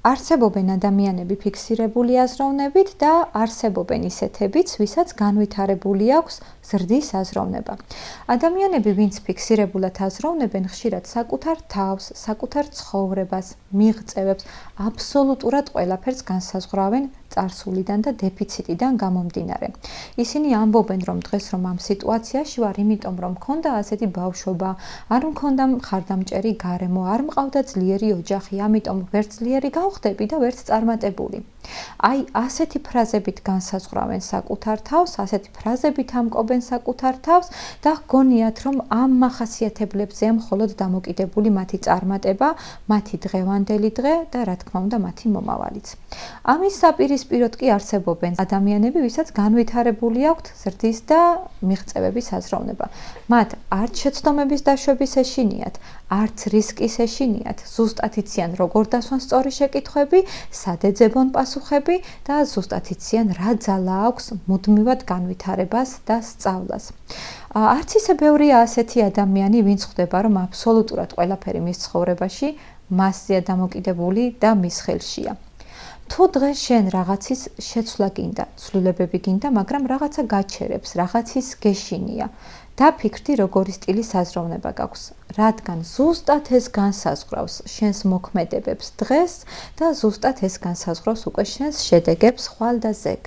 არსებობენ ადამიანები ფიქსირებული აზროვნებით და არსებობენ ისეთებიც, ვისაც განვითარებული აქვს ზრდის აზროვნება. ადამიანები, ვინც ფიქსირებულად აზროვნებენ, ხშირად საკუთარ თავს, საკუთარ ცხოვრებას, მიღწევებს, აბსოლუტურად ყველაფერს განსაზღვრავენ წარსულიდან და დეფიციტიდან გამომდინარე. ისინი ამბობენ, რომ დღეს რომ ამ სიტუაციაში ვარ, იმიტომ რომ მქონდა ასეთი ბავშვობა, არ მქონდა მხარდამჭერი გარემო, არ მყავდა ძლიერი ოჯახი, ამიტომ ვერც ძლიერი გავხდები და ვერც წარმატებული. აი, ასეთი ფრაზებით განსაზღვრავენ საკუთარ თავს, ასეთი ფრაზებით ამკობენ საკუთარ თავს და გონიათ, რომ ამ მახასიათებლებზე მხოლოდ დამოკიდებული მათი წარმატება, მათი დღევანდელი დღე და რა თქმა უნდა მათი მომავალიც. ამის საპირისპიროდ კი არსებობენ ადამიანები, ვისაც განვითარებული აქვთ ზრდის და მიღწევების აზროვნება. მათ არც შეცდომების დაშვების ეშინიათ, არც რისკის ეშინიათ, ზუსტად იციან როგორ დასვან სწორი შეკითხვები, სად ეძებონ პასუხები და ზუსტად იციან რა ძალა აქვს მუდმივად განვითარებას და სწავლას. არც ისე ბევრია ასეთი ადამიანი, ვინც ხვდება, რომ აბსოლუტურად ყველაფერი მის ცხოვრებაში მასზეა დამოკიდებული და მის ხელშია. თუ დღეს შენ რაღაცის შეცვლა გინდა, ცვლილებები გინდა, მაგრამ რაღაცა გაჩერებს, რაღაცის გეშინია. დაფიქრდი, როგორი სტილის აზროვნება გაქვს, რადგან ზუსტად ეს განსაზღვრავს შენს მოქმედებებს დღეს და ზუსტად ეს განსაზღვრავს უკვე შენს შედეგებს ხვალ და ზეგ.